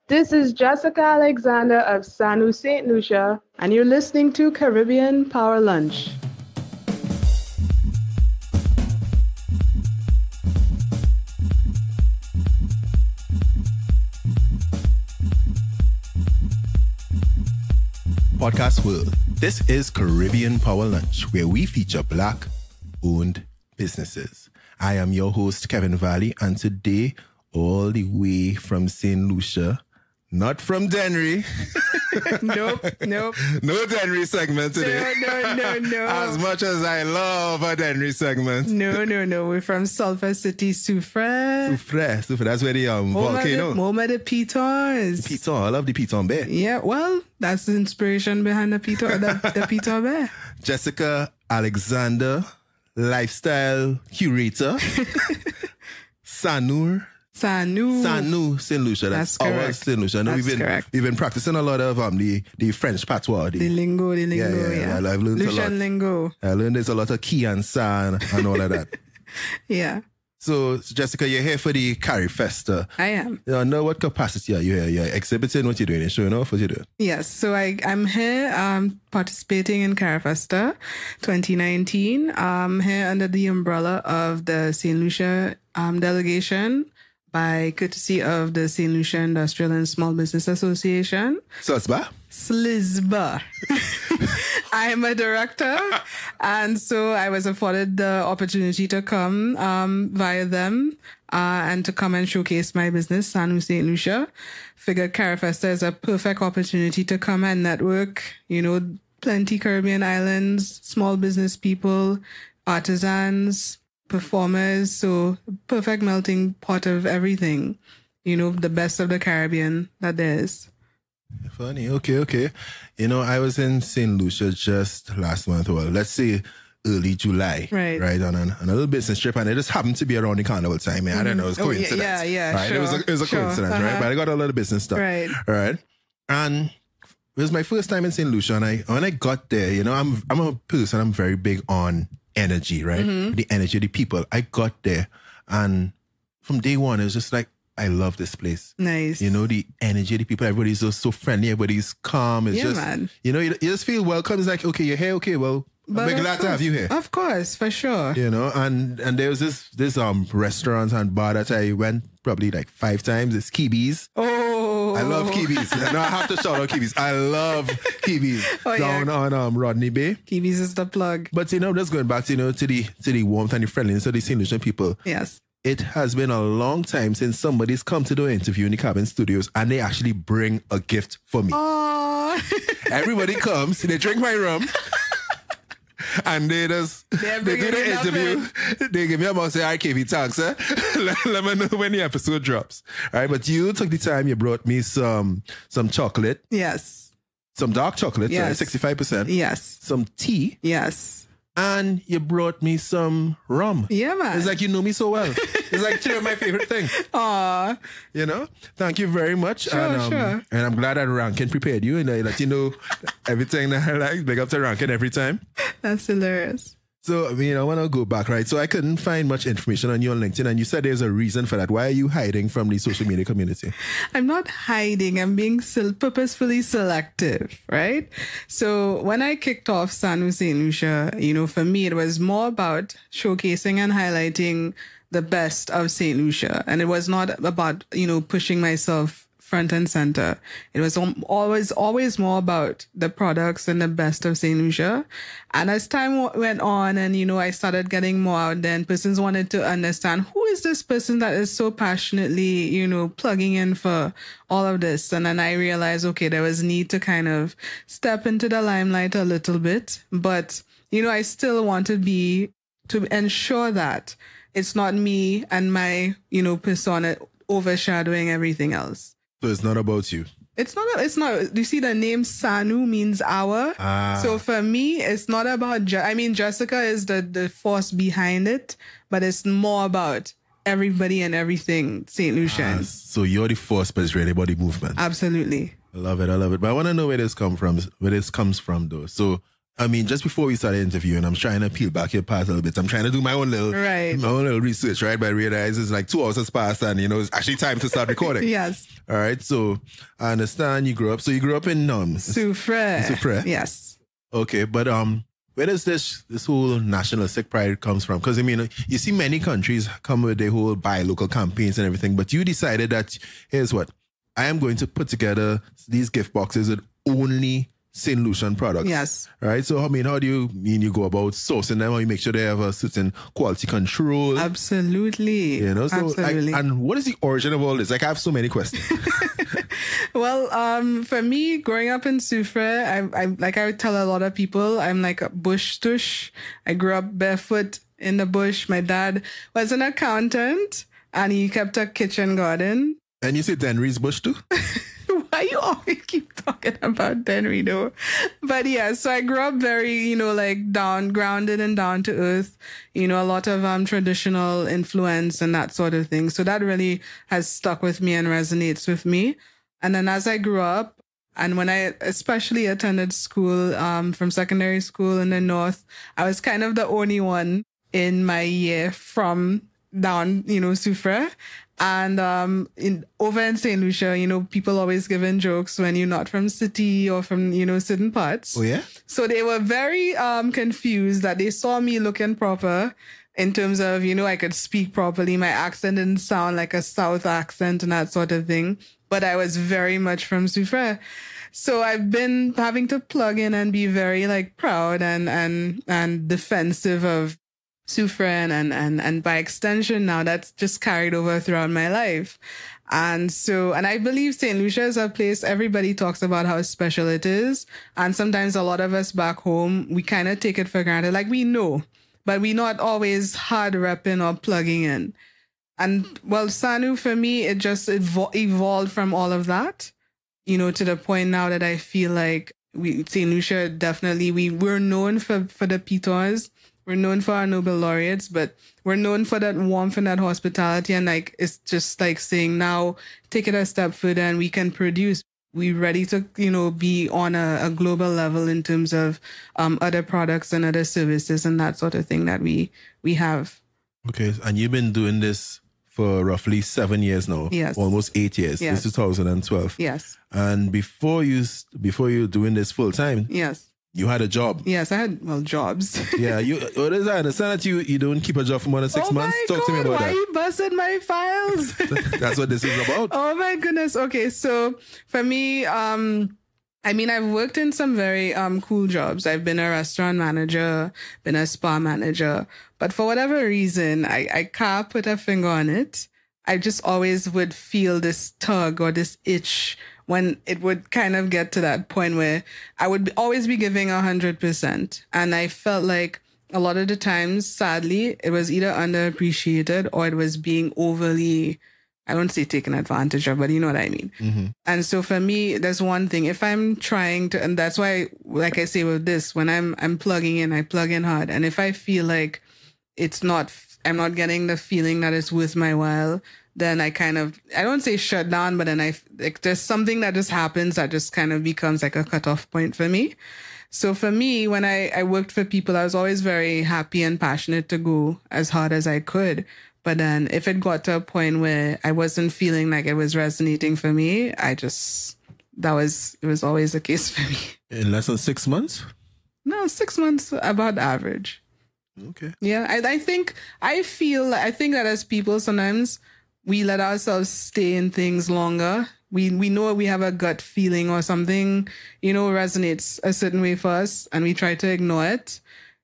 This is Jessica Alexander of Sa Nou St Lucia, and you're listening to Caribbean Power Lunch. Podcast world. This is Caribbean Power Lunch, where we feature Black-owned businesses. I am your host, Kevin Valley, and today, all the way from Saint Lucia, not from Denry. Nope. No Denry segment today. No. As much as I love a Denry segment. No. We're from Sulphur City, Soufre. Soufre. That's where the volcano. Home of the pitons. Piton. I love the Piton Bear. Yeah, well, that's the inspiration behind the Piton, the Piton Bear. Jessica Alexander, Lifestyle Curator. Sa Nou St Lucia. That's our correct. Saint Lucia. No, Correct. we've been practicing a lot of the French patois. The lingo, yeah. I've learned Lucian a lot. lingo. I learned there's a lot of key and san and all of that. Yeah, So Jessica, you're here for the Carry Festa. I am. I know what capacity are you here? You're exhibiting what you're doing and showing off what you're doing. Yes, so I'm here participating in Carafesta 2019. I'm here under the umbrella of the Saint Lucia delegation by courtesy of the Saint Lucia Industrial and Small Business Association. So it's bad. SLISBA. I'm a director, and so I was afforded the opportunity to come via them and to come and showcase my business, Sa Nou St Lucia. Figured Carafesta is a perfect opportunity to come and network, plenty Caribbean islands, small business people, artisans, performers, so perfect melting pot of everything, the best of the Caribbean that there is. Funny. Okay. I was in St. Lucia just last month, well, let's say early July. Right. On a little business trip, and it just happened to be around the carnival time. I don't know, it was coincidence. Yeah, right? sure. It was a coincidence, Uh-huh. right? But I got a lot of business stuff. Right. All right. And it was my first time in St. Lucia, and when I got there, I'm a person, I'm very big on energy, right? Mm-hmm. The energy of the people. I got there, and from day one, it was just like, I love this place. Nice. The energy of the people, everybody's just so friendly, everybody's calm. It's Yeah, just, man. You just feel welcome. It's like, okay, you're here, okay, well, But I'm of glad to have you here. Of course, for sure. And there was this restaurant and bar that I went probably like 5 times. It's Kibi's. Oh. I love Kibi's. No, I have to shout out Kibi's. I love Kibi's down on Rodney Bay. Kibi's is the plug. But just going back to the warmth and the friendliness of the Saint Lucian people. Yes. It has been a long time since somebody's come to do an interview in the Cabin Studios and they actually bring a gift for me. Oh. Everybody comes, they drink my rum, and they do the interview. They give me a mouth, say, "I KV, thanks, eh? Let me know when the episode drops." All right, but you took the time, you brought me some chocolate, Yes. some dark chocolate, Yes. 65%, Yes. some tea, Yes. and you brought me some rum. Yeah, man. It's like you know me so well. It's like 2 of my favorite things. Aw. Thank you very much. Sure. And I'm glad that Rankin prepared you and I let you know everything that I like. Big up to Rankin every time. That's hilarious. So, I want to go back, right? So I couldn't find much information on you on LinkedIn, and you said there's a reason for that. Why are you hiding from the social media community? I'm not hiding. I'm being purposefully selective, right? So when I kicked off Sa Nou St Lucia, for me, it was more about showcasing and highlighting the best of St Lucia. And it was not about, pushing myself front and center. It was always more about the products and the best of Saint Lucia. And as time went on and, I started getting more out there and persons wanted to understand who is this person that is so passionately, plugging in for all of this. And then I realized, okay, there was need to kind of step into the limelight a little bit. But, I still want to ensure that it's not me and my, persona overshadowing everything else. So it's not about you. It's not. You see, the name Sa Nou means our. So for me, it's not about, Jessica is the force behind it, but it's more about everybody and everything Saint Lucians. So you're the force, but it's really about the movement. Absolutely. I love it. But I want to know where this comes from though. So I mean, just before we started interviewing, I'm trying to peel back your past a little bit. I'm trying to do my own little research, right? But I realize it's like 2 hours has passed and, it's actually time to start recording. Yes. All right. So I understand you grew up in Soufrière. Yes. Okay. But where does this whole nationalistic pride comes from? Because, I mean, you see many countries come with their whole buy local campaigns and everything, but you decided that, here's what, I am going to put together these gift boxes with only Saint Lucian products. Yes. Right. So, I mean, how do you go about sourcing them? Or you make sure they have a certain quality control? Absolutely. So absolutely. And what is the origin of all this? Like, I have so many questions. Well, for me, growing up in Soufrière, I like I would tell a lot of people, I'm like a bush tush. I grew up barefoot in the bush. My dad was an accountant and he kept a kitchen garden. And you say Denry's bush too? Why you always keep talking about Denry though? But yeah, so I grew up very, like grounded and down to earth, a lot of traditional influence and that sort of thing. So that really has stuck with me and resonates with me. And then as I grew up, and when I especially attended school, from secondary school in the north, I was kind of the only one in my year from down, Soufrière. And over in Saint Lucia, people always giving jokes when you're not from city or from, certain parts. Oh, yeah? So they were very confused that they saw me looking proper in terms of, I could speak properly. My accent didn't sound like a South accent and that sort of thing. But I was very much from Soufrière. So I've been having to plug in and be very proud and defensive of Soufrière and by extension now that's just carried over throughout my life. And I believe Saint Lucia is a place everybody talks about how special it is. And sometimes a lot of us back home, we kind of take it for granted. Like we know, but we're not always hard repping or plugging in. And well, Sa Nou for me, it just evolved from all of that, to the point now that I feel like Saint Lucia definitely, we're known for the pitons. We're known for our Nobel laureates, but we're known for that warmth and that hospitality. And it's just saying now, take it a step further and we can produce. We're ready to, be on a global level in terms of other products and other services and that sort of thing that we have. Okay. And you've been doing this for roughly 7 years now. Yes. Almost 8 years. Yes. Since 2012. Yes. And before you're doing this full time. Yes. You had a job. Yes, I had jobs. Yeah, I understand that you don't keep a job for more than 6 months. Talk to me about that. Why you busted my files? That's what this is about. Oh my goodness. Okay, so for me, I've worked in some very cool jobs. I've been a restaurant manager, been a spa manager, but for whatever reason, I can't put a finger on it. I just always would feel this tug or this itch when it would kind of get to that point where I would always be giving 100%. And I felt like a lot of the times, sadly, it was either underappreciated or it was being overly, I won't say taken advantage of, but you know what I mean. Mm-hmm. And so for me, there's one thing, if I'm trying to, and that's why, like I say with this, when I'm plugging in, I plug in hard. And if I feel like I'm not getting the feeling that it's worth my while, then I don't say shut down, but then there's something that just happens that just kind of becomes like a cutoff point for me. So for me, when I worked for people, I was always very happy and passionate to go as hard as I could. But then if it got to a point where I wasn't feeling like it was resonating for me, it was always the case for me. In less than 6 months? No, 6 months, about average. Okay. Yeah, I think that as people, sometimes we let ourselves stay in things longer. We know we have a gut feeling or something, resonates a certain way for us and we try to ignore it.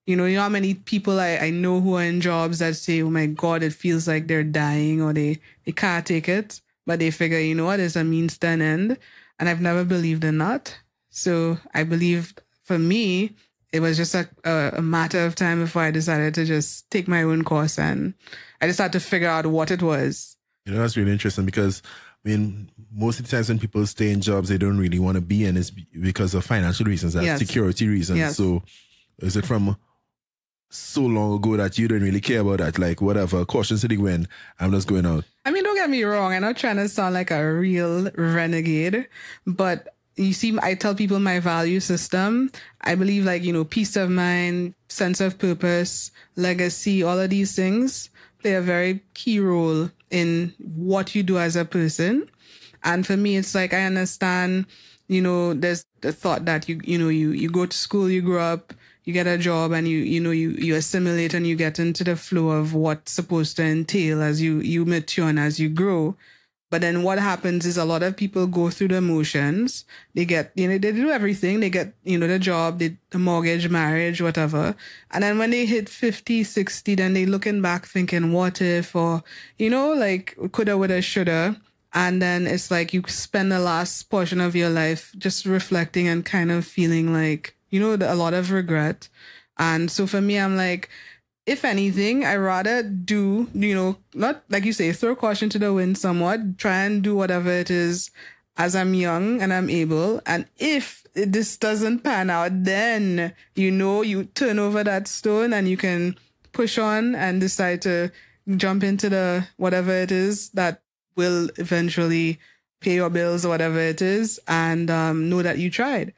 You know how many people I know who are in jobs that say, oh my God, it feels like they're dying or they can't take it. But they figure, you know what, it's a means to an end. And I've never believed in that. So I believe for me, it was just a matter of time before I decided to just take my own course and I just had to figure out what it was. That's really interesting because, most of the times when people stay in jobs they don't really want to be in is because of financial reasons, that's security reasons. Yes. So is it from so long ago that you don't really care about that? Like, whatever, caution to the wind, I'm just going out. Don't get me wrong. I'm not trying to sound like a real renegade, but you see, I tell people my value system. I believe like, peace of mind, sense of purpose, legacy, all of these things play a very key role in what you do as a person. And for me, it's like, I understand, there's the thought that you go to school, you grow up, you get a job, and you assimilate and you get into the flow of what's supposed to entail as you mature and as you grow. But then what happens is a lot of people go through the motions. They get, they do everything. They get, the job, the mortgage, marriage, whatever. And then when they hit 50, 60, then they looking back thinking, what if, or, like coulda, woulda, shoulda. And then it's like you spend the last portion of your life just reflecting and kind of feeling like, a lot of regret. And so for me, I'm like, if anything, I rather do, not like you say, throw caution to the wind somewhat, try and do whatever it is as I'm young and I'm able. And if this doesn't pan out, then, you turn over that stone and you can push on and decide to jump into the whatever it is that will eventually pay your bills or whatever it is, and know that you tried.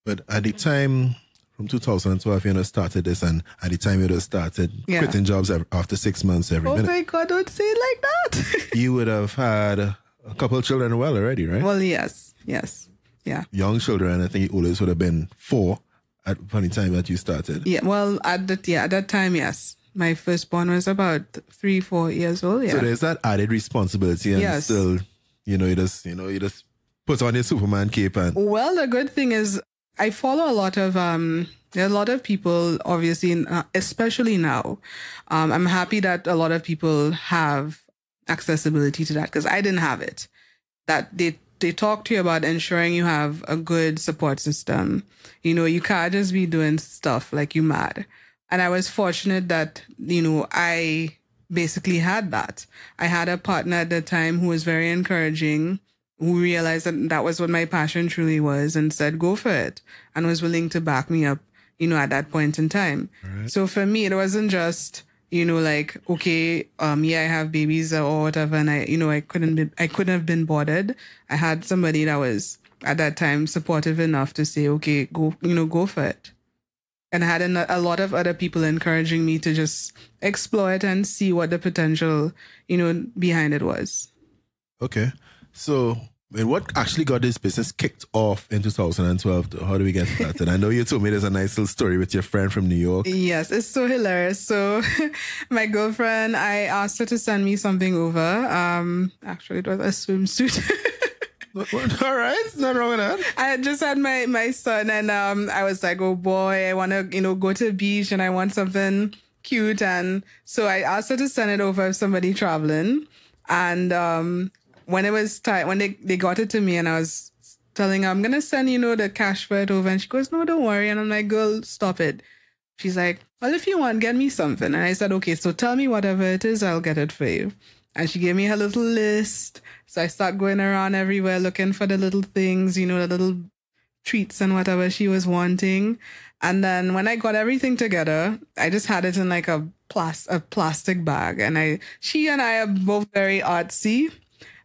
But at the time, from 2012, started this, and at the time you started quitting jobs after 6 months every minute. Oh my God, don't say it like that. You would have had a couple of children already, right? Well, yes. Yeah. Young children, I think the oldest would have been 4 at the time that you started. Yeah, well, at that time, yes. My firstborn was about 3-4 years old, yeah. So there's that added responsibility, and still, you just put on your Superman cape and... Well, the good thing is, I follow a lot of, there are a lot of people, obviously, especially now. I'm happy that a lot of people have accessibility to that because I didn't have it. That they talk to you about ensuring you have a good support system. You can't just be doing stuff like you mad. And I was fortunate that, I basically had that. I had a partner at the time who was very encouraging, who realized that was what my passion truly was and said, go for it, and was willing to back me up, at that point in time. Right. So for me, it wasn't just, like, okay, I have babies or whatever. And I couldn't have been bothered. I had somebody that was at that time supportive enough to say, okay, go for it. And I had a lot of other people encouraging me to just explore it and see what the potential, behind it was. Okay. So, what actually got this business kicked off in 2012? How do we get started? I know you told me there's a nice little story with your friend from New York. Yes, it's so hilarious. So, my girlfriend, I asked her to send me something over. Actually, it was a swimsuit. All right, nothing wrong with that. I just had my son, and I was like, oh boy, I want to go to the beach, and I want something cute, and so I asked her to send it over if somebody traveling, and when it was time, when they got it to me, and I was telling her I'm gonna send the cash for it over, and she goes, no, don't worry, and I'm like, girl, stop it. She's like, well, if you want, get me something, and I said, okay, so tell me whatever it is, I'll get it for you. And she gave me her little list. So I start going around everywhere looking for the little things, the little treats and whatever she was wanting. And then when I got everything together, I just had it in like a plastic bag. And she and I are both very artsy.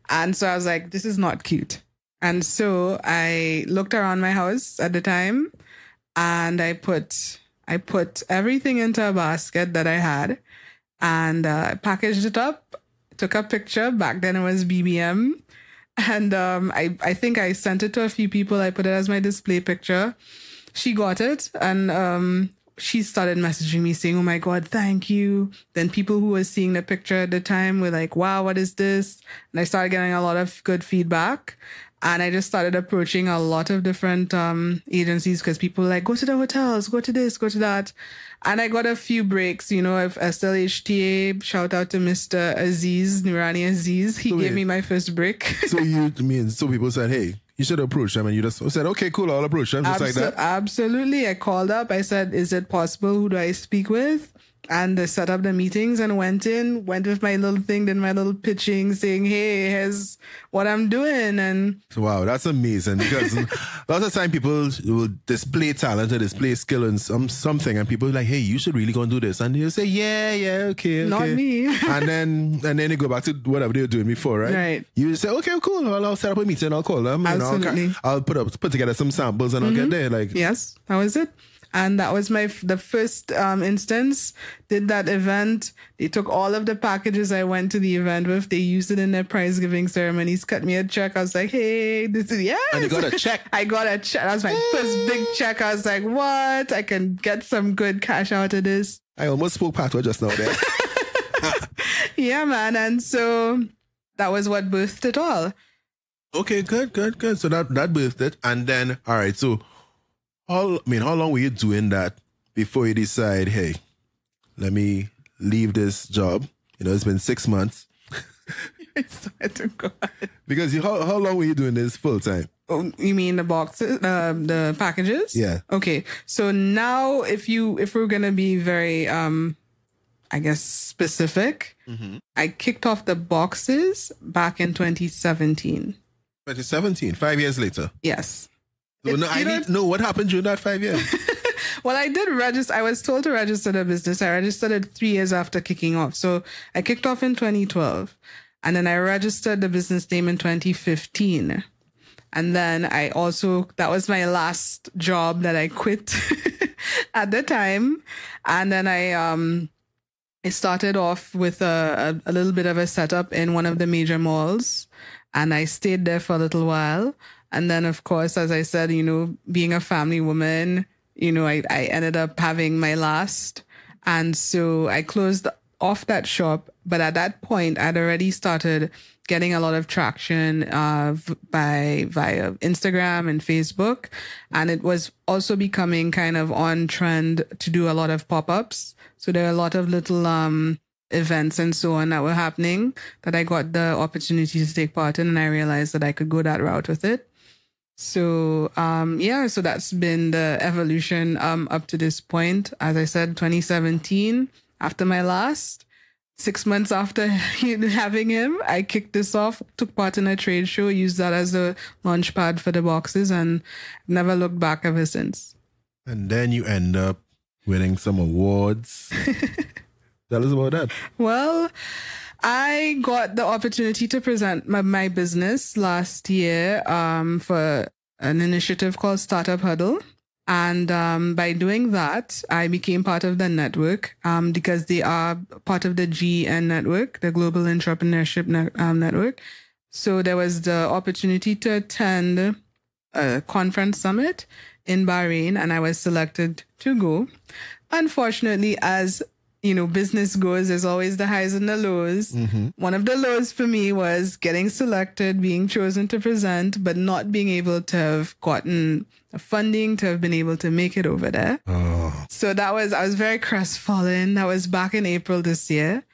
And so I was like, this is not cute. And so I looked around my house at the time, and I put everything into a basket that I had, and packaged it up. Took a picture. Back then it was BBM. And I think I sent it to a few people. I put it as my display picture. She got it, and she started messaging me saying, oh my God, thank you. Then people who were seeing the picture at the time were like, wow, what is this? And I started getting a lot of good feedback. And I just started approaching a lot of different agencies because people were like, go to the hotels, go to this, go to that. And I got a few breaks, of SLHTA. Shout out to Mr. Aziz, Nurani Aziz. He gave me my first break. So people said, hey, you should approach them, and you just said, okay, cool, I'll approach them, just like that? Absolutely. I called up. I said, is it possible? Who do I speak with? and set up the meetings and went with my little thing, did my little pitching, saying, hey, here's what I'm doing. And wow, that's amazing, because lots of time people will display talent or display skill in something, and people are like, hey, you should really go and do this. And you'll say, yeah, okay. Not me. and then they go back to whatever they were doing before, right? Right. You say, okay, cool. Well, I'll set up a meeting, I'll call them. Absolutely. I'll put together some samples and I'll get there. Like, yes, that was it. And that was the first instance. Did that event. They took all of the packages I went to the event with. They used it in their prize giving ceremonies. Cut me a check. I was like, hey, this is, yes. And you got a check. I got a check. That was my first big check. I was like, what? I can get some good cash out of this. I almost spoke patois just now there. Yeah, man. And so that was what birthed it all. Okay, good. So that birthed it. And then, all right, so how long were you doing that before you decide, hey, let me leave this job? It's been 6 months. I swear to God. Because how long were you doing this full time? Oh, you mean the boxes, the packages? Yeah. Okay. So now if we're going to be very, I guess, specific, I kicked off the boxes back in 2017. 2017, 5 years later. Yes. So I need to know what happened during that 5 years. Well, I did register. I was told to register the business. I registered it 3 years after kicking off. So I kicked off in 2012. And then I registered the business name in 2015. And then that was my last job that I quit at the time. And then I started off with a little bit of a setup in one of the major malls. And I stayed there for a little while. And then, of course, as I said, being a family woman, I ended up having my last. And so I closed off that shop. But at that point, I'd already started getting a lot of traction via Instagram and Facebook. And it was also becoming kind of on trend to do a lot of pop-ups. So there are a lot of little events and so on that were happening that I got the opportunity to take part in. And I realized that I could go that route with it. So, so that's been the evolution up to this point. As I said, 2017, after my last, 6 months after having him, I kicked this off, took part in a trade show, used that as a launch pad for the boxes, and never looked back ever since. And then you end up winning some awards. Tell us about that. Well, I got the opportunity to present my business last year for an initiative called Startup Huddle. And by doing that, I became part of the network because they are part of the GN network, the Global Entrepreneurship Network. So there was the opportunity to attend a conference summit in Bahrain, and I was selected to go. Unfortunately, as business goes, there's always the highs and the lows. Mm-hmm. One of the lows for me was getting selected, being chosen to present, but not being able to have gotten funding to have been able to make it over there. Oh. So I was very crestfallen. That was back in April this year.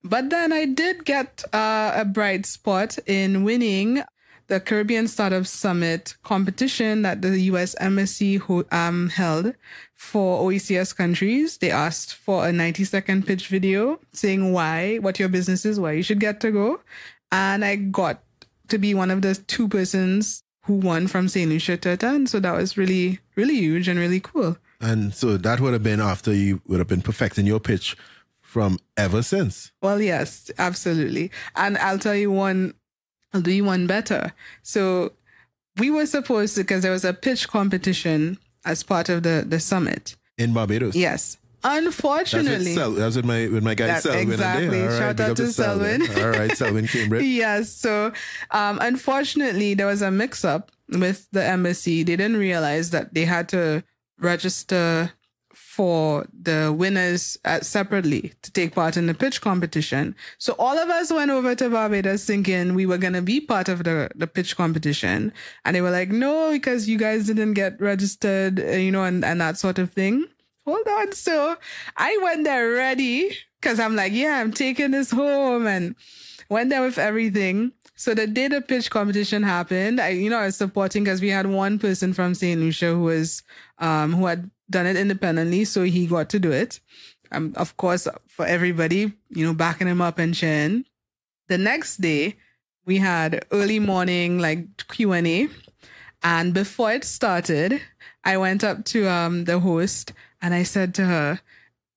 But then I did get a bright spot in winning the Caribbean Startup Summit competition that the U.S. Embassy held for OECS countries. They asked for a 90-second pitch video saying what your business is, why you should get to go. And I got to be one of the 2 persons who won from Saint Lucia to attend. So that was really, really huge and really cool. And so that would have been after you would have been perfecting your pitch from ever since. Well, yes, absolutely. And I'll do you one better. So we were supposed to, because there was a pitch competition as part of the summit. In Barbados? Yes. Unfortunately. That's with my guy Selwyn. Exactly. Right, shout out to Selwyn. All right, Selwyn Cambridge. Yes. So unfortunately, there was a mix-up with the embassy. They didn't realize that they had to register for the winners separately to take part in the pitch competition. So all of us went over to Barbados thinking we were going to be part of the pitch competition. And they were like, no, because you guys didn't get registered, and that sort of thing. Hold on. So I went there ready because I'm like, yeah, I'm taking this home, and went there with everything. So the day the pitch competition happened, I was supporting because we had one person from Saint Lucia who had done it independently. So he got to do it. of course, for everybody, backing him up and cheering. The next day, we had early morning, like Q&A. And before it started, I went up to the host and I said to her,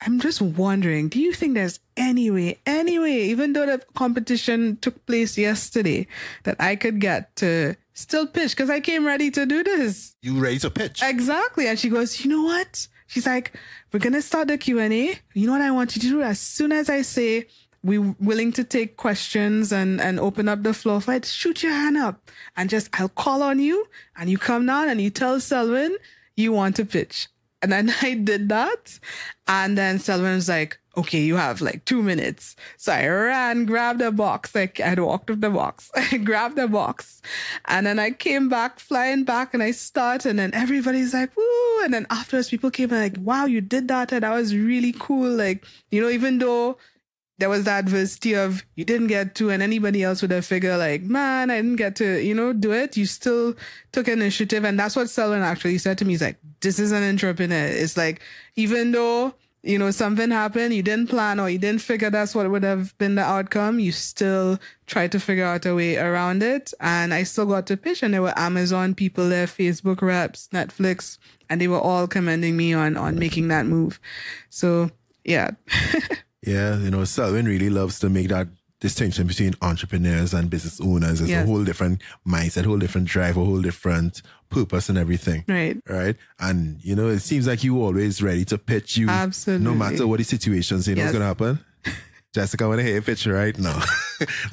I'm just wondering, do you think there's any way, even though the competition took place yesterday, that I could get to still pitch? Because I came ready to do this. You ready to pitch? Exactly. And she goes, you know what? She's like, we're going to start the Q&A. You know what I want you to do? As soon as I say we're willing to take questions and open up the floor for it, shoot your hand up and I'll call on you and you come down and you tell Selwyn you want to pitch. And then I did that. And then Selwyn's like, okay, you have like 2 minutes. So I ran, grabbed a box. Like I'd walked with the box. I grabbed the box. And then I came back, flying back, and I started. And then everybody's like, woo. And then afterwards, people came and like, wow, you did that. And that was really cool. Like, even though there was that adversity of you didn't get to, and anybody else would have figured like, man, I didn't get to, do it. You still took initiative. And that's what Selwyn actually said to me. He's like, this is an entrepreneur. It's like, even though, something happened, you didn't plan or you didn't figure that's what would have been the outcome, you still try to figure out a way around it. And I still got to pitch, and there were Amazon people there, Facebook reps, Netflix, and they were all commending me on making that move. So, yeah. Yeah, Selwyn really loves to make that distinction between entrepreneurs and business owners. It's a whole different mindset, a whole different drive, a whole different purpose and everything. Right. And, it seems like you always ready to pitch. You, absolutely, no matter what the situations, what's going to happen. Jessica, I want to hear you pitch right now.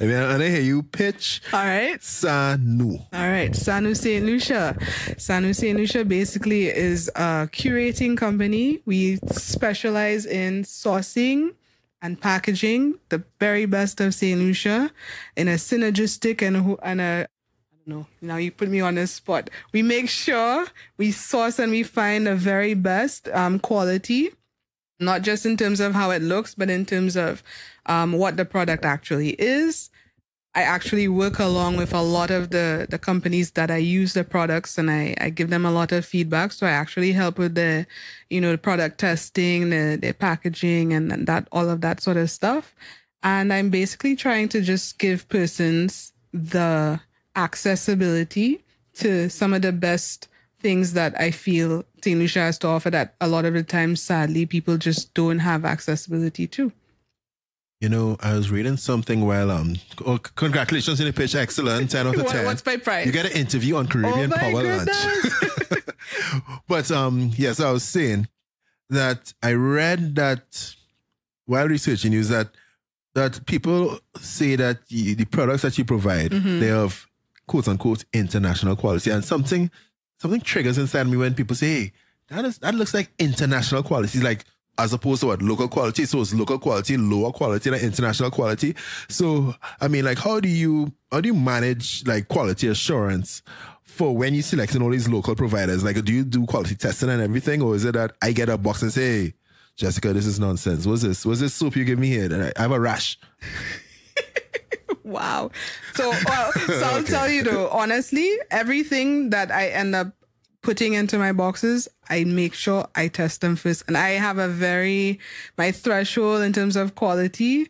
I want to hear you pitch. All right. Sa Nou. All right. Sa Nou St. Lucia. Sa Nou St. Lucia basically is a curating company. We specialize in sourcing and packaging the very best of Saint Lucia in a synergistic and a, I don't know, now you put me on the spot. We make sure we source and we find the very best quality, not just in terms of how it looks, but in terms of what the product actually is. I actually work along with a lot of the companies that I use the products, and I give them a lot of feedback. So I actually help with the product testing, the packaging, and that, all of that sort of stuff. And I'm basically trying to just give persons the accessibility to some of the best things that I feel Saint Lucia has to offer that a lot of the time, sadly, people just don't have accessibility to. I was reading something congratulations on the pitch. Excellent. 10 out of 10. What's my prize? You get an interview on Caribbean Power Lunch. But, yes, I was saying that I read that while researching is that people say that the products that you provide, they have quote unquote international quality. And something triggers inside me when people say, hey, that looks like international quality. Like, as opposed to local quality. So it's local quality, lower quality than international quality. So, I mean, like, how do you manage like quality assurance for when you're selecting all these local providers? Like, do you do quality testing and everything? Or is it that I get a box and say, hey, Jessica, this is nonsense. What's this soap you give me here? I have a rash. Wow. So I'll tell you though, honestly, everything that I end up putting into my boxes, I make sure I test them first. And I have my threshold in terms of quality.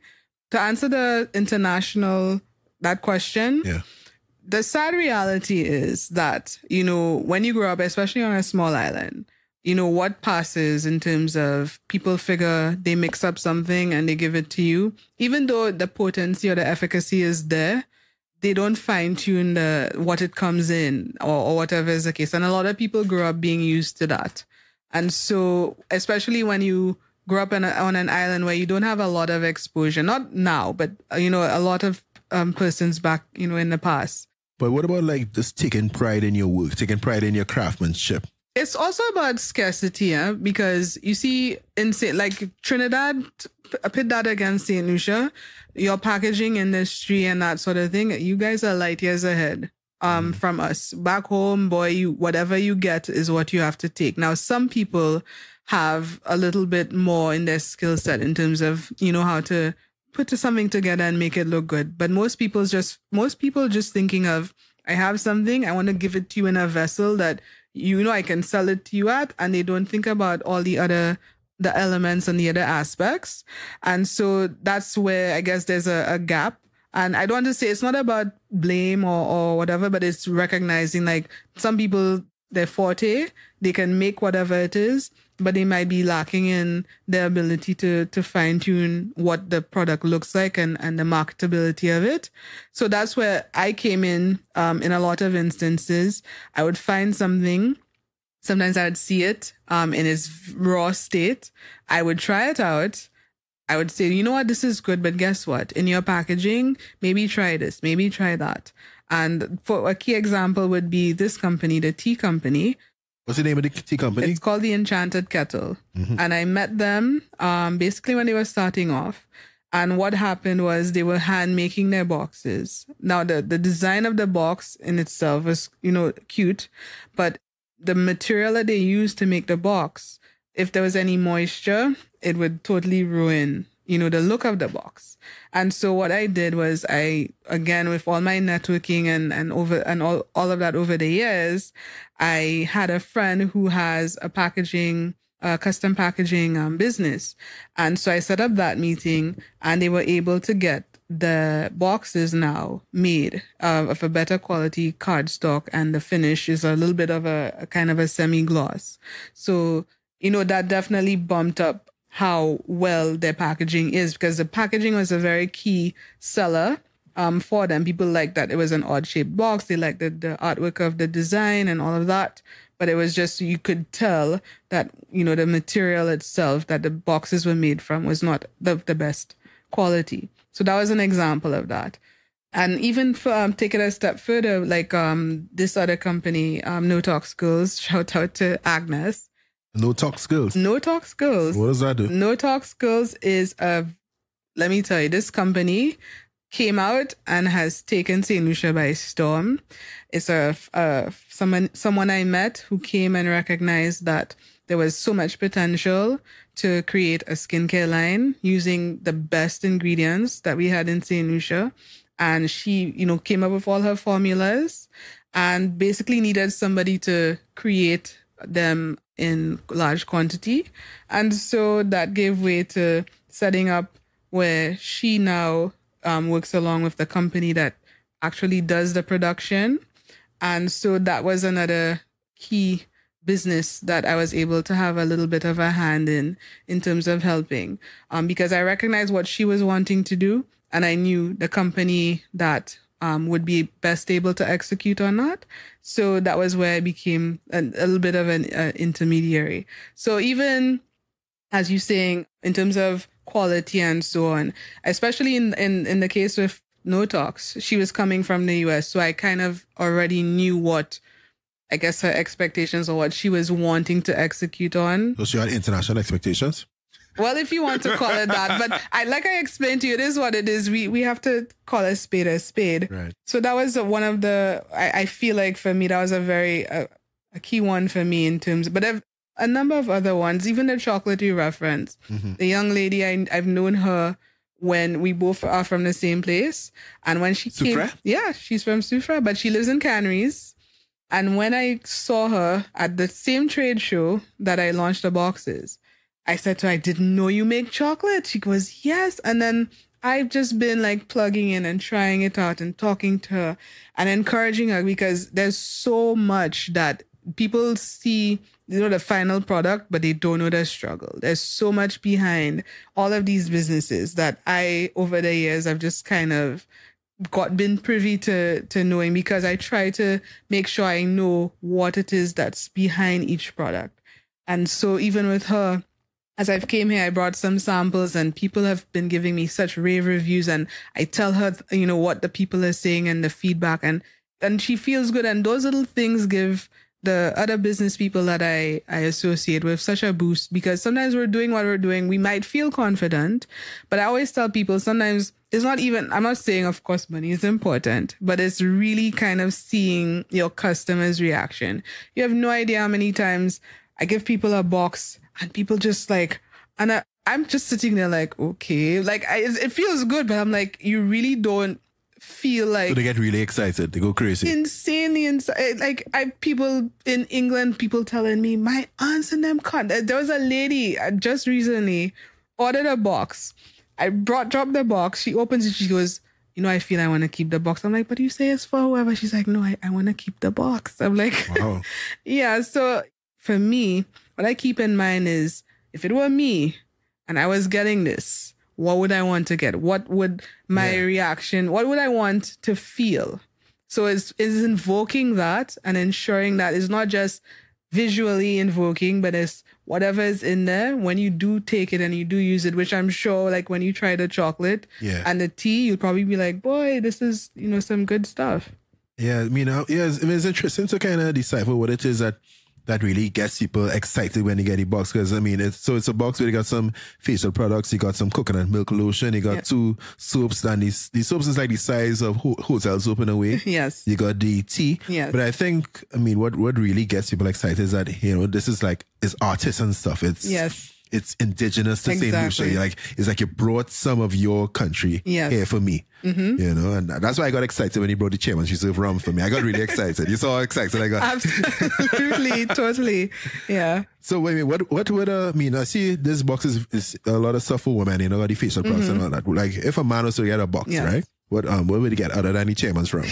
To answer that question, the sad reality is that, when you grow up, especially on a small island, what passes in terms of people figure they mix up something and they give it to you, even though the potency or the efficacy is there, they don't fine tune what it comes in or whatever is the case. And a lot of people grow up being used to that. And so, especially when you grow up on an island where you don't have a lot of exposure, not now, but, a lot of persons back, in the past. But what about like just taking pride in your work, taking pride in your craftsmanship? It's also about scarcity, because you see, like Trinidad, pit that against Saint Lucia, your packaging industry and that sort of thing, you guys are light years ahead from us. Back home, whatever you get is what you have to take. Now, some people have a little bit more in their skill set in terms of, how to put something together and make it look good. But most people just thinking of, I have something, I want to give it to you in a vessel that I can sell it to you at, and they don't think about all the other the elements and the other aspects. And so that's where I guess there's a gap. And I don't want to say it's not about blame or whatever, but it's recognizing like some people, their forte, they can make whatever it is, but they might be lacking in their ability to fine tune what the product looks like and the marketability of it. So that's where I came in a lot of instances. I would find something. Sometimes I would see it in its raw state. I would try it out. I would say, you know what, this is good, but guess what? In your packaging, maybe try this, maybe try that. And for a key example would be this company, the tea company. What's the name of the tea company? It's called the Enchanted Kettle. Mm-hmm. And I met them basically when they were starting off. And what happened was they were hand making their boxes. Now, the design of the box in itself was, cute, but the material that they used to make the box, if there was any moisture, it would totally ruin, the look of the box. And so what I did was again, with all my networking and all of that over the years, I had a friend who has a custom packaging business. And so I set up that meeting and they were able to get the boxes now made of a better quality cardstock, and the finish is a little bit of a kind of a semi-gloss. So, that definitely bumped up how well their packaging is, because the packaging was a very key seller for them. People liked that it was an odd shaped box. They liked the artwork of the design and all of that. But it was just, you could tell that, the material itself that the boxes were made from was not the best quality. So that was an example of that. And even for, take it a step further, like this other company, No Talks Girls, shout out to Agnes. No Talks Girls? No Talks Girls. What does that do? No Talks Girls is let me tell you, this company came out and has taken Saint Lucia by storm. It's someone I met who came and recognized that there was so much potential to create a skincare line using the best ingredients that we had in Saint Lucia. And she, came up with all her formulas and basically needed somebody to create them in large quantity. And so that gave way to setting up where she now works along with the company that actually does the production. And so that was another key business that I was able to have a little bit of a hand in terms of helping, because I recognized what she was wanting to do, and I knew the company that would be best able to execute on that. So that was where I became a little bit of an intermediary. So even as you're saying, in terms of quality and so on, especially in the case with No Talks, she was coming from the US. So I kind of already knew what, I guess, her expectations or what she was wanting to execute on. So she had international expectations? Well, if you want to call it that. But like I explained to you, it is what it is. We have to call a spade a spade. Right. So that was one of the, I feel like for me, that was a very a key one for me in terms, but a number of other ones, even the chocolatey reference. Mm-hmm. The young lady, I've known her when we both are from the same place. And when she came, yeah, she's from Soufrière, but she lives in Canaries. And when I saw her at the same trade show that I launched the boxes, I said to her, I didn't know you make chocolate. She goes, yes. And then I've just been like plugging in and trying it out and talking to her and encouraging her, because there's so much that people see, the final product, but they don't know the struggle. There's so much behind all of these businesses that I, over the years, I've just kind of been privy to knowing, because I try to make sure I know what it is that's behind each product. And so even with her, as I've came here, I brought some samples and people have been giving me such rave reviews, and I tell her, what the people are saying and the feedback, and she feels good. And those little things give the other business people that I associate with such a boost, because sometimes we're doing what we're doing. We might feel confident, but I always tell people sometimes it's not even, I'm not saying, of course, money is important, but it's really kind of seeing your customer's reaction. You have no idea how many times I give people a box and people just like, and I'm just sitting there like, okay, like it feels good, but I'm like, you really don't feel like... So they get really excited. They go crazy. Insanely inside. Like, people in England, people telling me, my aunts and them can't. There was a lady just recently ordered a box. I dropped the box. She opens it. She goes, I feel I want to keep the box. I'm like, but you say it's for whoever. She's like, no, I want to keep the box. I'm like, wow. Yeah. So for me, what I keep in mind is, if it were me and I was getting this, what would I want to get? What would my reaction, what would I want to feel? So it's invoking that and ensuring that it's not just visually invoking, but it's whatever is in there when you do take it and you do use it, which I'm sure, like when you try the chocolate and the tea, you'll probably be like, boy, this is, some good stuff. Yeah, it's interesting to kind of decipher what it is that really gets people excited when they get the box. Because, it's a box where you got some facial products, you got some coconut milk lotion, you got 2 soaps, and these soaps is like the size of hotel soap in a way. Yes. You got the tea. Yes. But I think, what really gets people excited is that, this is like, it's artisan stuff. It's indigenous to Saint Lucia. It's like you brought some of your country here for me. Mm-hmm. And that's why I got excited when he brought the chairman. She served rum for me. I got really excited. You saw how excited I got. Absolutely, totally. Yeah. So wait a minute, what would I see this box is a lot of stuff for women, got the facial products and all that. Like if a man was to get a box, right? What would he get other than the chairman's rum?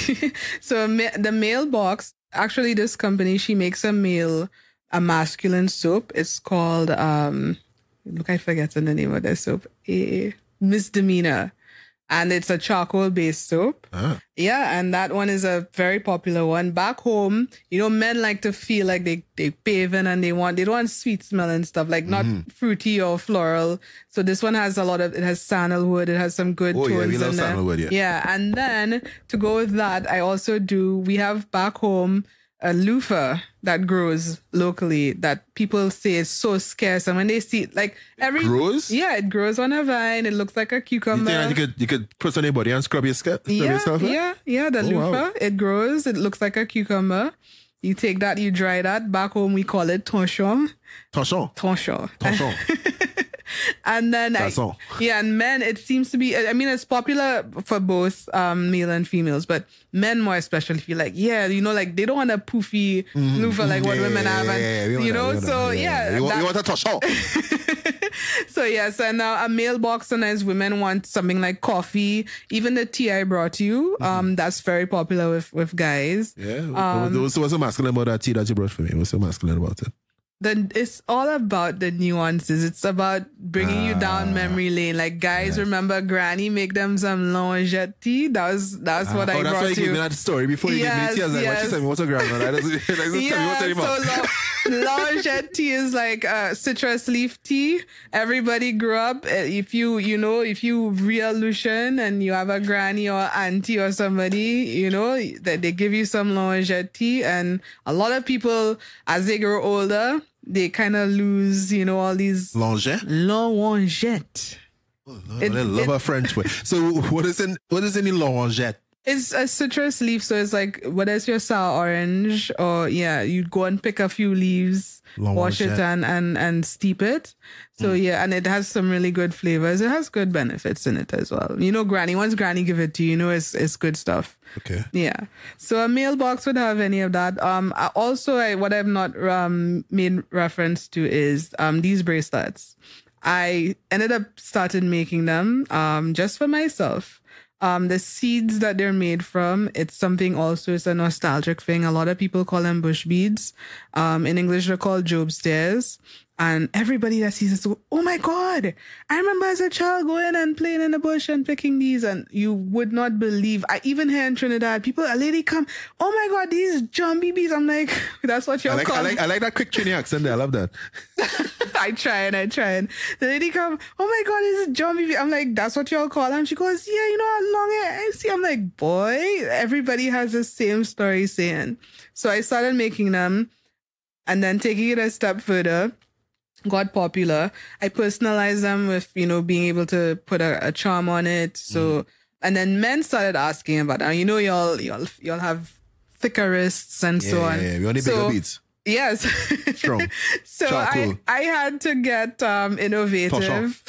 So the male box, actually this company, she makes a masculine soap. It's called I forget the name of the soap. Misdemeanor. And it's a charcoal-based soap. Yeah, and that one is a very popular one. Back home, men like to feel like they paving and they don't want sweet smell and stuff, like not fruity or floral. So this one has it has sandalwood. It has some good tones we love in there. Sandalwood, Yeah, and then to go with that, we have back home a loofah that grows locally that people say is so scarce, and when they see it, grows? Yeah, it grows on a vine. It looks like a cucumber. You could put on your body and scrub yourself? The loofah. Wow. It grows. It looks like a cucumber. You take that, you dry that. Back home we call it tonchon. Tonchon. And then and men, it seems to be, it's popular for both male and females, but men more especially feel like, they don't want a poofy loofah like what women have, and you want a tonchon. So now a male box, sometimes women want something like coffee, even the tea I brought you, that's very popular with guys. What's so masculine about that tea that you brought for me? What's so masculine about it? Then it's all about the nuances. It's about bringing you down memory lane. Like guys, remember Granny make them some longette tea? That's what I brought you. That's why you gave me that story before you gave me tea. I was like, what she said me? What's a grandma? Longette tea is like citrus leaf tea. Everybody grew up. If you real Lucian and you have a granny or auntie or somebody, that they give you some longette tea, and a lot of people as they grow older, they kind of lose, all these... Longette? Longette. Oh, I love a French way. So what is in the longette? It's a citrus leaf, so it's like, whether it's your sour orange or, you go and pick a few leaves, wash it and steep it. So, and it has some really good flavors. It has good benefits in it as well. Once Granny give it to you, it's good stuff. Okay. Yeah. So a male box would have any of that. What I've not made reference to is these bracelets. I ended up started making them just for myself. The seeds that they're made from, it's something also, it's a nostalgic thing. A lot of people call them bush beads. In English, they're called Job stairs. And everybody that sees this, oh my God, I remember as a child going and playing in the bush and picking these, and you would not believe. Even here in Trinidad, a lady come, oh my God, these jumpy bees. I'm like, that's what you're calling. I like that quick Trini accent there. I love that. I try. The lady come, oh my God, this is jumpy bee. I'm like, that's what y'all call them? She goes, yeah, you know how long I see. I'm like, boy, everybody has the same story saying. So I started making them, and then taking it a step further, got popular. I personalized them with, being able to put a charm on it. So, and then men started asking about it. Y'all have thicker wrists and so on. Yeah, we only bigger beads. Yes. Strong. So I had to get innovative.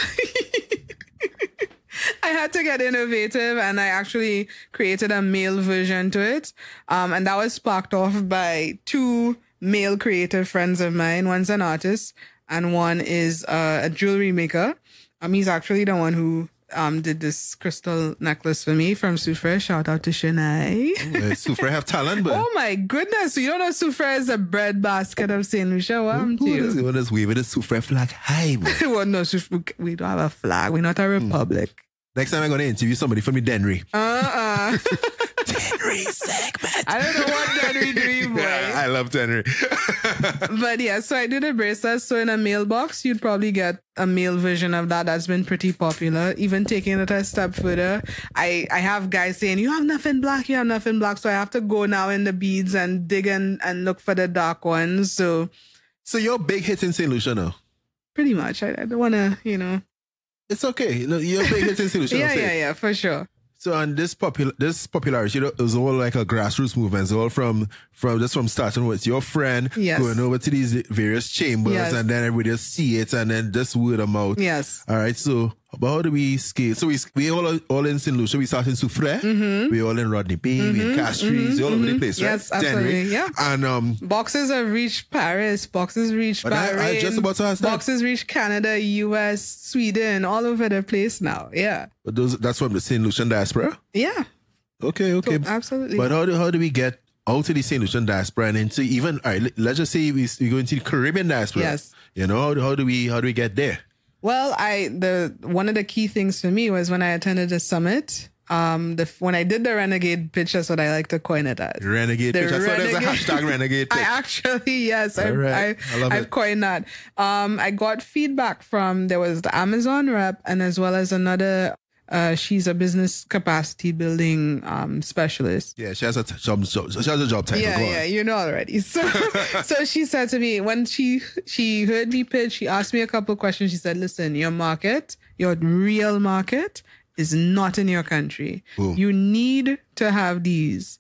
I had to get innovative, and I actually created a male version to it. And that was sparked off by two male creative friends of mine. One's an artist and one is a jewelry maker. He's actually the one who did this crystal necklace for me from Soufre. Shout out to Shanae. Soufre have talent, but... Oh my goodness. So you don't know Soufre is the bread basket of Saint Lucia? What Who does waving the Soufre flag high, boy? Well, no, we don't have a flag. We're not a republic. Next time I'm going to interview somebody from the Denry. Denry segment. I don't know what Denry doing, boy. Yeah, I love Denry. But yeah, so I do the bracelets. So in a mailbox, you'd probably get a male version of that. That's been pretty popular. Even taking it a step further, I have guys saying, you have nothing black, you have nothing black. So I have to go now in the beads and dig in and look for the dark ones. So you're big hit in Saint Lucia now? Pretty much. I don't want to, It's okay. You're big hit in Saint Lucia. Yeah, for sure. So, and this popularity, it was all like a grassroots movement. It's all from starting with your friend, going over to these various chambers, and then everybody just see it, and then just word of mouth. Yes. All right. So, how do we scale? So we all in Saint Lucia. We start in Soufre. Mm-hmm. We all in Rodney Bay. We in Castries. All over the place, right? Yes, absolutely. Yeah. And boxes have reached Paris. Boxes reached Bahrain. I just about to ask that. Boxes reached Canada, US, Sweden, all over the place now. Yeah. But that's from the Saint Lucian diaspora? Yeah. Okay. So, absolutely. But how do we get out of the Saint Lucian diaspora and into even, all right, let's just say we go into the Caribbean diaspora. Yes. How do we get there? Well, one of the key things for me was when I attended the summit. When I did the Renegade pitch, that's what I like to coin it as. Renegade pitch. I saw there's a hashtag Renegade pitch. I actually, yes, I love I've coined that. I got feedback there was the Amazon rep and as well as another, she's a business capacity building specialist. Yeah, she has a job title. Yeah, you know already. So she said to me, when she heard me pitch, she asked me a couple of questions. She said, listen, your real market is not in your country. Ooh. You need to have these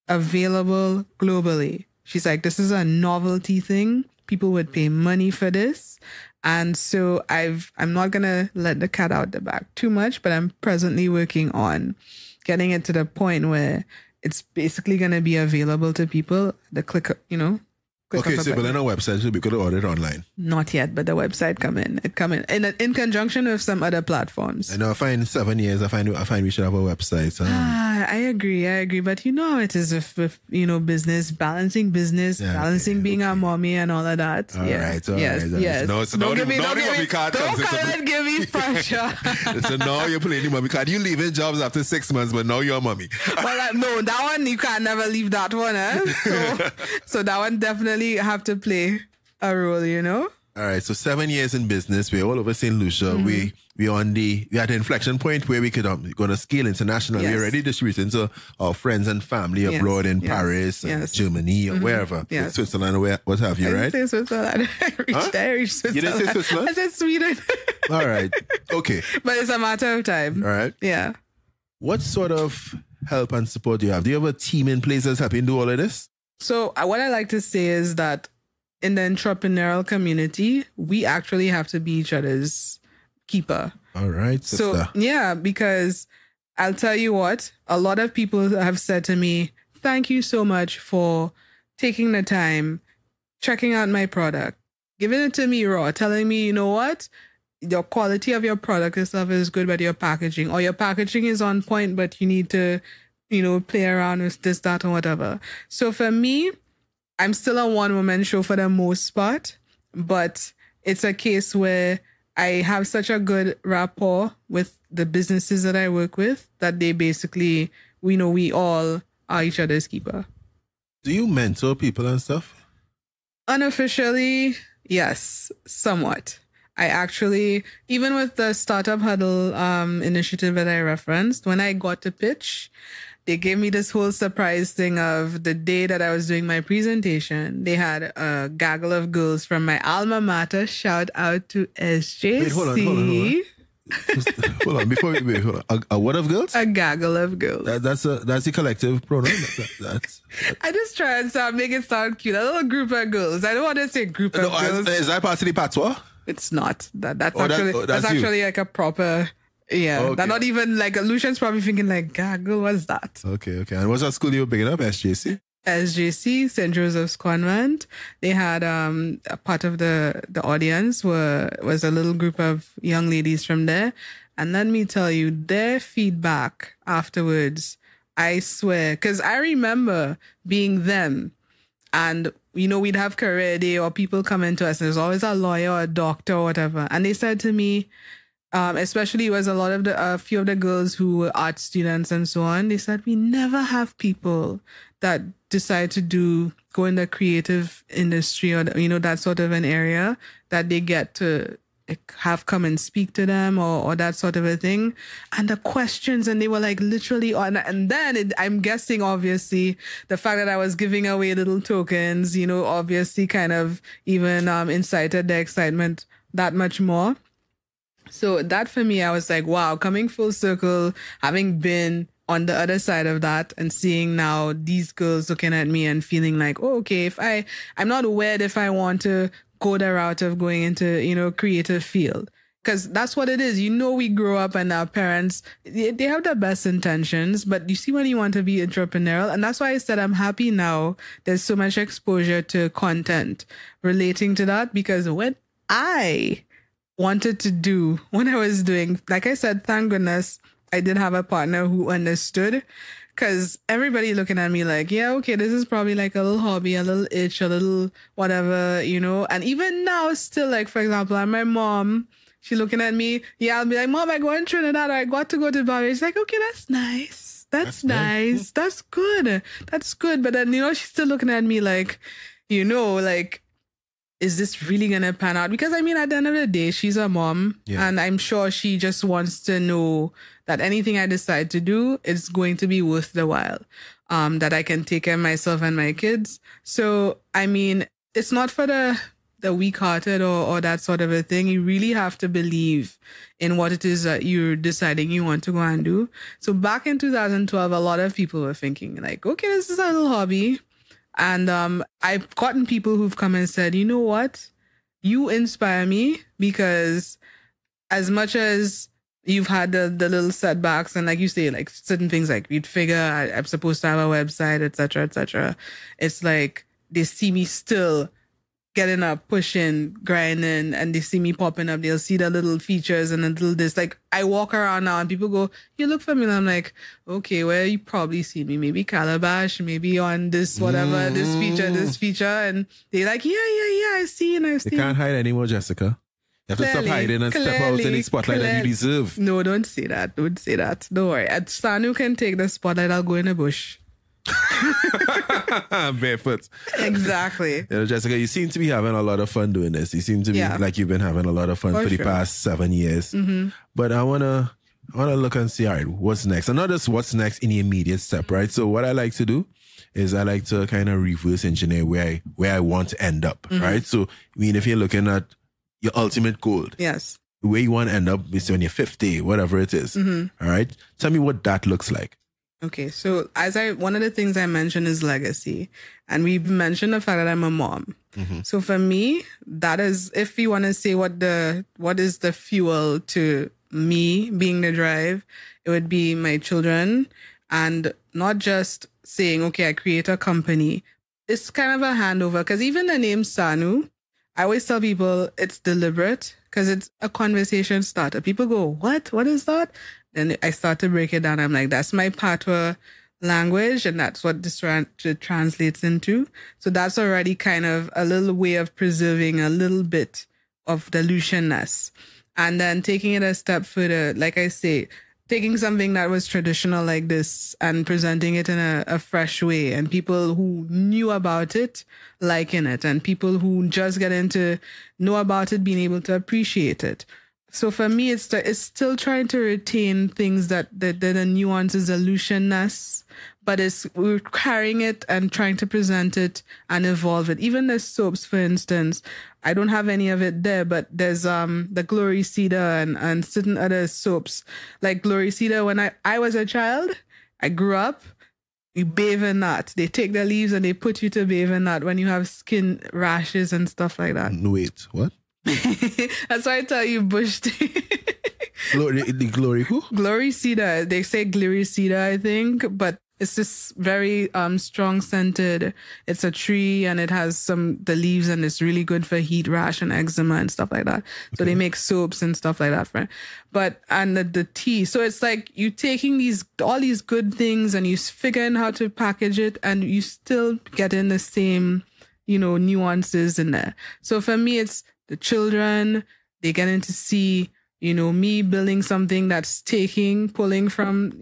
available globally. She's like, this is a novelty thing. People would pay money for this. And so I'm not going to let the cat out the bag too much, but I'm presently working on getting it to the point where it's basically going to be available to people. The click, Okay, so but on our website, so we could order it online. Not yet, but the website come in in conjunction with some other platforms. I know. I find 7 years. I find we should have a website. I agree. But you know how it is with business, balancing being a mommy and all of that. All right. Yes. No, so don't give me mommy card. Don't give me pressure. So now you're playing the mommy card. You leaving jobs after 6 months, but now you're a mommy. Well, no, that one you can never leave that one. So that one definitely have to play a role, All right, so 7 years in business. We're all over Saint Lucia. Mm-hmm. We at the inflection point where we could going to scale internationally. Yes. We're already distributing to our friends and family abroad in Paris, Germany, or wherever, Switzerland, or what have you, right? I didn't say Switzerland. I reached Switzerland. You didn't say Switzerland? I said Sweden. All right, okay. But it's a matter of time. All right. Yeah. What sort of help and support do you have? Do you have a team in place that's helping do all of this? So what I like to say is that in the entrepreneurial community, we actually have to be each other's keeper. All right. Sister. So, because I'll tell you what, a lot of people have said to me, thank you so much for taking the time, checking out my product, giving it to me raw, telling me, you know what, the quality of your product itself is good, but your packaging is on point, but you need to play around with this, that, or whatever. So for me, I'm still a one-woman show for the most part, but it's a case where I have such a good rapport with the businesses that I work with that they basically, we all are each other's keeper. Do you mentor people and stuff? Unofficially, yes, somewhat. I actually, even with the Startup Huddle initiative that I referenced, when I got to pitch, they gave me this whole surprise thing of the day that I was doing my presentation. They had a gaggle of girls from my alma mater. Shout out to SJC. Wait, hold on. Hold on. Before a what of girls? A gaggle of girls. That's the collective pronoun. I just try and make it sound cute. A little group of girls. I don't want to say group of girls. Is that part of the patois? It's not. That's actually like a proper Yeah, Okay. they're not even like Lucian's probably thinking like, God, girl, what's that? Okay. And what's that school you were picking up? SJC? SJC, St. Joseph's Convent. They had a part of the audience was a little group of young ladies from there. And let me tell you, their feedback afterwards, I swear, because I remember being them. And, we'd have career day or people coming to us and there's always a lawyer or a doctor or whatever. And they said to me, especially it was a few of the girls who were art students and so on. They said, we never have people that decide to go in the creative industry or, that sort of an area that they get to have come and speak to them or that sort of a thing. And the questions, and they were like literally on, and then I'm guessing obviously the fact that I was giving away little tokens, obviously kind of even incited the excitement that much more. So that for me, I was like, wow, coming full circle, having been on the other side of that and seeing now these girls looking at me and feeling like, oh, okay, I'm not wed if I want to go the route of going into, creative field. Because that's what it is. We grow up and our parents, they have the best intentions, but you see when you want to be entrepreneurial. And that's why I said I'm happy now there's so much exposure to content relating to that, because what I wanted to do when I was doing, like I said, thank goodness I did have a partner who understood, because everybody looking at me like, yeah, okay, this is probably like a little hobby, a little itch, a little whatever, and even now still, like, for example, and my mom, she looking at me, yeah, I'll be like, Mom, I go in Trinidad, or I got to go to Bali. She's like, okay, that's nice. That's nice. That's good. That's good. But then, she's still looking at me like, like, is this really going to pan out? Because at the end of the day, she's a mom, and I'm sure she just wants to know that anything I decide to do is going to be worth the while, that I can take care of myself and my kids. So, it's not for the weak-hearted or that sort of a thing. You really have to believe in what it is that you're deciding you want to go and do. So back in 2012, a lot of people were thinking like, okay, this is a little hobby. And I've gotten people who've come and said, you know what? You inspire me, because as much as you've had the little setbacks and, like you say, like certain things, like you'd figure I'm supposed to have a website, etc., etc. It's like they see me still getting up, pushing, grinding, and they see me popping up. They'll see the little features and the little this. Like, I walk around now and people go, you look familiar. I'm like, okay, well, you probably see me maybe Calabash, maybe on this, whatever, this feature. And they're like, yeah, I see. And I've seen. You can't hide anymore, Jessica. You have to stop hiding and step out in the spotlight that you deserve. No, don't say that. Don't say that. Don't worry. Sa Nou can take the spotlight. I'll go in the bush. Barefoot. Exactly. Jessica, you seem to be having a lot of fun doing this. You seem to be like you've been having a lot of fun for the past 7 years. Mm-hmm. But I wanna look and see, all right, what's next? And not just what's next in the immediate step, right? So what I like to do is I like to kind of reverse engineer where I want to end up, right? So if you're looking at your ultimate goal, yes, where you want to end up is when you're 50, whatever it is. All right, tell me what that looks like. Okay, so one of the things I mentioned is legacy, and we've mentioned the fact that I'm a mom. So for me, that is, if you want to say what is the fuel to me being the drive, it would be my children, and not just saying, okay, I create a company. It's kind of a handover, because even the name Sa Nou, I always tell people it's deliberate, because it's a conversation starter. People go, what? What is that? Then I start to break it down. I'm like, that's my patois language, and that's what this translates into. So that's already kind of a little way of preserving a little bit of the Lucianness. And then taking it a step further, like I say, taking something that was traditional like this and presenting it in a fresh way, and people who knew about it liking it, and people who just get into know about it being able to appreciate it. So for me, it's still trying to retain things that the nuances, the Lucianness, but we're carrying it and trying to present it and evolve it. Even the soaps, for instance, I don't have any of it there, but there's the Glory Cedar and certain other soaps. Like Glory Cedar, when I was a child, I grew up, you bathe in that. They take the leaves and they put you to bathe in that when you have skin rashes and stuff like that. Wait, what? That's why I tell you bush tea. The glory who? Glory cedar. They say glory cedar, I think, but it's this very strong scented. It's a tree and it has the leaves, and it's really good for heat rash and eczema and stuff like that. So they make soaps and stuff like that, right? And the tea. So it's like you taking all these good things and you figuring how to package it, and you still getting the same, nuances in there. So for me, it's the children. They getting to see, me building something that's pulling from,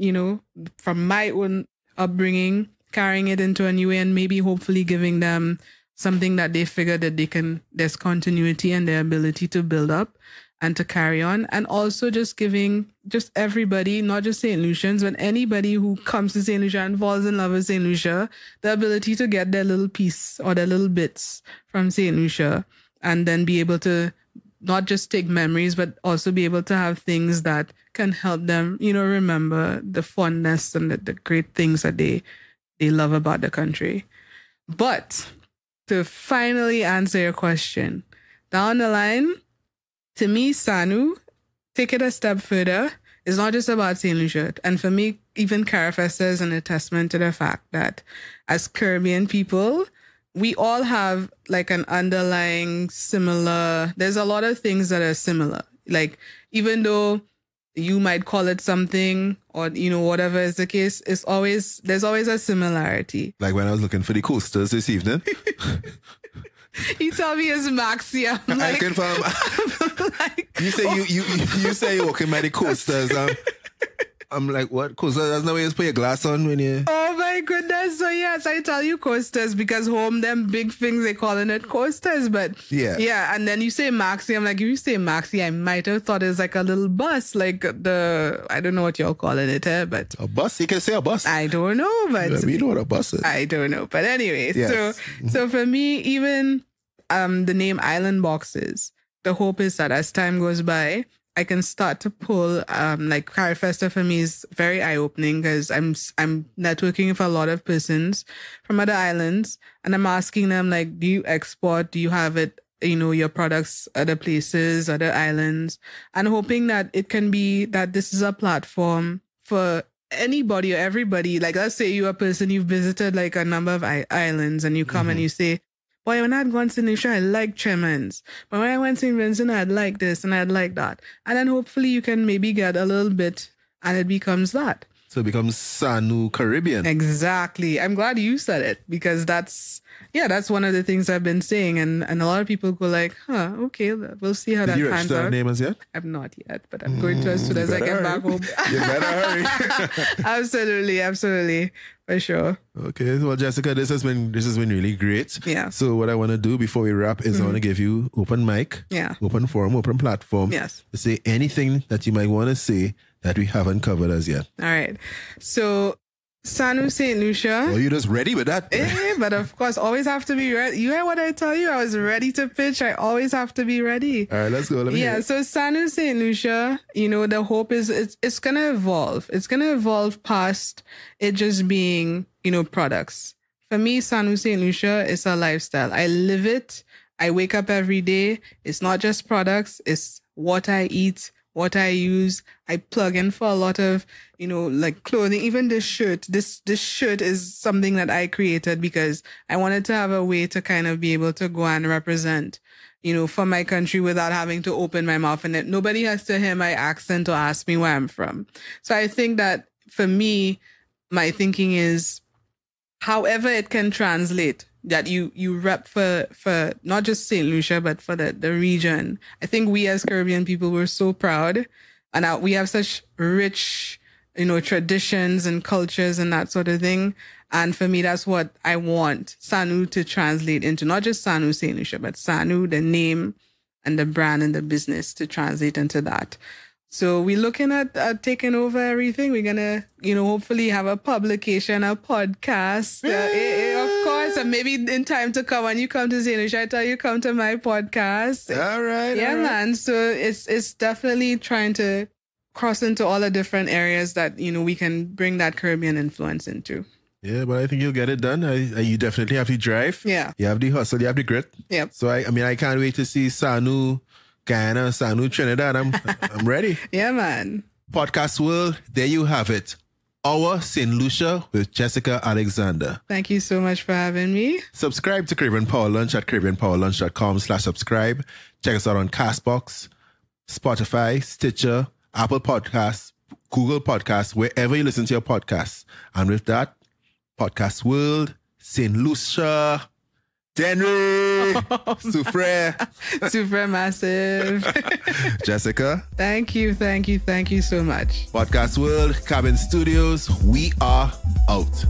from my own upbringing, carrying it into a new way, and maybe hopefully giving them something that they figure that there's continuity and their ability to build up and to carry on. And also just giving just everybody, not just Saint Lucians, but anybody who comes to Saint Lucia and falls in love with Saint Lucia, the ability to get their little piece or their little bits from Saint Lucia, and then be able to not just take memories, but also be able to have things that can help them, remember the fondness and the great things that they love about the country. But to finally answer your question, down the line, to me, Sa Nou, take it a step further, is not just about Saint Lucia. And for me, even Carafesta is an attestment to the fact that as Caribbean people, we all have like an underlying similar, there's a lot of things that are similar. Like, even though you might call it something or, whatever is the case, there's always a similarity. Like when I was looking for the coasters this evening. You tell me it's Maxi. I'm like, I confirm. You say you're walking by the coasters. I'm like, what? Coasters? That's not where you put your glass on when you... Oh my goodness. So yes, I tell you coasters because home, them big things, they calling it coasters. But yeah. And then you say Maxi. I'm like, if you say Maxi, I might have thought it's like a little bus, like I don't know what y'all calling it, but... A bus? You can say a bus. I don't know, but... Yeah, we know what a bus is. I don't know. But anyway, yes. So for me, even the name Island Boxes, the hope is that as time goes by, I can start to pull, like Carafesta for me is very eye-opening because I'm networking with a lot of persons from other islands, and I'm asking them, like, do you export? Do you have it, your products other places, other islands? And hoping that it can be that this is a platform for anybody or everybody. Like, let's say you're a person, you've visited like a number of islands, and you come and you say, boy, when I'd gone to Saint Lucia, I liked Chemans. But when I went to St. Vincent, I'd like this and I'd like that. And then hopefully you can maybe get a little bit and it becomes that. So it becomes Sa Nou Caribbean. Exactly. I'm glad you said it because that's one of the things I've been saying. And a lot of people go like, okay, we'll see how that pans out. Did you register the name as yet? I've not yet, but I'm going to as soon as I get back home. You better hurry. Absolutely. For sure. Okay. Well, Jessica, this has been really great. Yeah. So what I want to do before we wrap is I want to give you open mic, open forum, open platform. Yes. To say anything that you might want to say that we haven't covered as yet. All right. So Sa Nou St. Lucia. Well, you're just ready with that. But of course, always have to be ready. You hear what I tell you? I was ready to pitch. I always have to be ready. All right, let's go. Let me hear it. So Sa Nou St. Lucia, the hope is it's going to evolve. It's going to evolve past it just being, products. For me, Sa Nou St. Lucia is a lifestyle. I live it. I wake up every day. It's not just products. It's what I eat, what I use. I plug in for a lot of, like clothing, even this shirt. This shirt is something that I created because I wanted to have a way to kind of be able to go and represent, for my country without having to open my mouth, and nobody has to hear my accent or ask me where I'm from. So I think that for me, my thinking is however it can translate, that you rep for not just Saint Lucia, but for the region. I think we as Caribbean people, we're so proud, and we have such rich, traditions and cultures and that sort of thing. And for me, that's what I want Sa Nou to translate into, not just Sa Nou St. Lucia, but Sa Nou, the name and the brand and the business, to translate into that. So we're looking at taking over everything. We're going to, hopefully have a publication, a podcast, of course, and maybe in time to come, when you come to Saint Lucia, I tell you, come to my podcast. All right. Yeah, man. So it's definitely trying to cross into all the different areas that, we can bring that Caribbean influence into. Yeah, but I think you'll get it done. You definitely have the drive. Yeah. You have the hustle. You have the grit. Yep. So, I can't wait to see Sa Nou Guyana, Sa Nou, Trinidad. I'm ready. Yeah, man. Podcast world, there you have it. Our Saint Lucia with Jessica Alexander. Thank you so much for having me. Subscribe to Caribbean Power Lunch at caribbeanpowerlunch.com/subscribe. Check us out on Castbox, Spotify, Stitcher, Apple Podcasts, Google Podcasts, wherever you listen to your podcasts. And with that, Podcast World, Saint Lucia, Denry, Super massive. Jessica. Thank you so much. Podcast World, Cabin Studios, we are out.